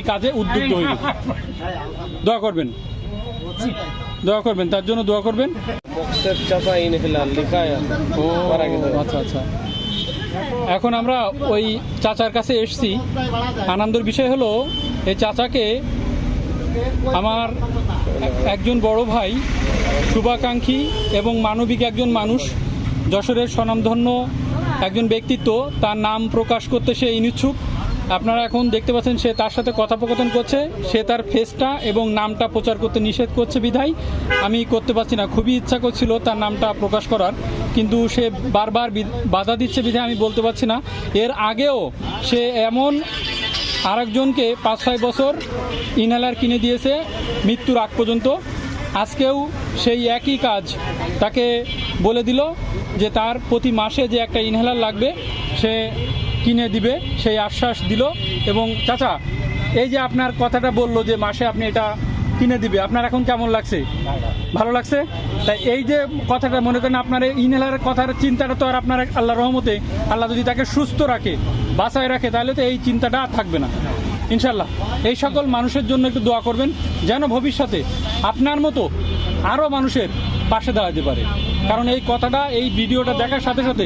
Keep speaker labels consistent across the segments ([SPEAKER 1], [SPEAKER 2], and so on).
[SPEAKER 1] কাজে উদ্বুদ্ধ হইবে। দোয়া করবেন, দোয়া করবেন, তার জন্য দোয়া করবেন। ও আচ্ছা আচ্ছা। এখন আমরা ওই চাচার কাছে এসছি। আনন্দের বিষয় হলো এই চাচাকে আমার একজন বড় ভাই, শুভাকাঙ্ক্ষী এবং মানবিক একজন মানুষ, যশোরের স্বনামধন্য একজন ব্যক্তিত্ব, তার নাম প্রকাশ করতে সে ইচ্ছুক। আপনারা এখন দেখতে পাচ্ছেন সে তার সাথে কথোপকথন করছে। সে তার ফেসটা এবং নামটা প্রচার করতে নিষেধ করছে বিধায় আমি করতে পারছি না। খুবই ইচ্ছা করছিল তার নামটা প্রকাশ করার, কিন্তু সে বারবার বাধা দিচ্ছে বিধায় আমি বলতে পারছি না। এর আগেও সে এমন আরেকজনকে 5-6 বছর ইনহেলার কিনে দিয়েছে মৃত্যুর আগ পর্যন্ত। আজকেও সেই একই কাজ, তাকে বলে দিল যে তার প্রতি মাসে যে একটা ইনহেলার লাগবে সে কিনে দিবে, সেই আশ্বাস দিল। এবং চাচা, এই যে আপনার কথাটা বললো যে মাসে আপনি এটা কিনে দিবে, আপনার এখন কেমন লাগছে? ভালো লাগছে? তাই এই যে কথাটা মনে করেন, আপনার এই ইনহেলারের কথার চিন্তাটা তো আর আপনার আল্লাহর রহমতে আল্লাহ যদি তাকে সুস্থ রাখে, বাঁচায় রাখে, তাহলে তো এই চিন্তাটা আর থাকবে না ইনশাল্লাহ। এই সকল মানুষের জন্য একটু দোয়া করবেন যেন ভবিষ্যতে আপনার মতো আরও মানুষের পাশে দাঁড়াতে পারে। কারণ এই কথাটা, এই ভিডিওটা দেখার সাথে সাথে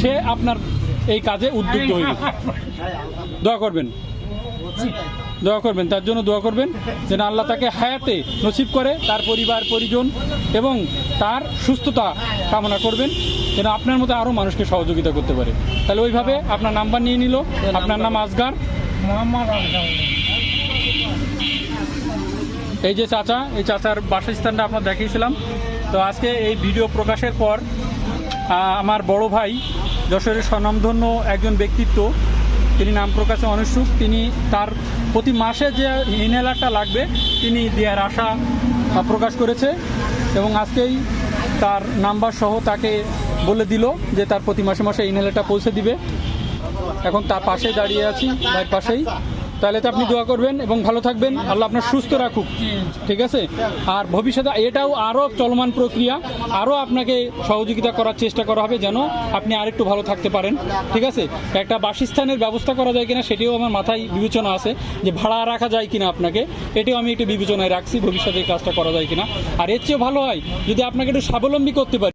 [SPEAKER 1] সে আপনার এই কাজে উদ্বুদ্ধ হইবে। দোয়া করবেন, দোয়া করবেন, তার জন্য দোয়া করবেন যেন আল্লাহ তাকে হায়াতে নসিব করে, তার পরিবার পরিজন এবং তার সুস্থতা কামনা করবেন যেন আপনার মতো আরও মানুষকে সহযোগিতা করতে পারে। তাহলে ওইভাবে আপনার নাম্বার নিয়ে নিল। আপনার নাম আসগার মোহাম্মদ। এই যে চাচা, এই চাচার বাসস্থানটা আপনার দেখিয়েছিলাম। তো আজকে এই ভিডিও প্রকাশের পর আমার বড় ভাই, যশোরের স্বনামধন্য একজন ব্যক্তিত্ব, তিনি নাম প্রকাশে অনিচ্ছুক, তিনি তার প্রতি মাসে যে ইনহেলারটা লাগবে তিনি দেওয়ার আশা প্রকাশ করেছে এবং আজকেই তার নাম্বার সহ তাকে বলে দিল যে তার প্রতি মাসে মাসে ইনহেলারটা পৌঁছে দিবে। এখন তার পাশে দাঁড়িয়ে আছি, ভাইয়ের পাশেই। তাহলে তো আপনি দোয়া করবেন এবং ভালো থাকবেন, আল্লাহ আপনার সুস্থ রাখুক, ঠিক আছে? আর ভবিষ্যতে এটাও আরও চলমান প্রক্রিয়া, আরও আপনাকে সহযোগিতা করার চেষ্টা করা হবে যেন আপনি আরেকটু ভালো থাকতে পারেন, ঠিক আছে? একটা বাসস্থানের ব্যবস্থা করা যায় কিনা সেটিও আমার মাথায় বিবেচনা আছে, যে ভাড়া রাখা যায় কিনা আপনাকে, এটিও আমি একটু বিবেচনায় রাখছি, ভবিষ্যতে এই কাজটা করা যায় কিনা। আর এর চেয়েও ভালো হয় যদি আপনাকে একটু স্বাবলম্বী করতে পারি।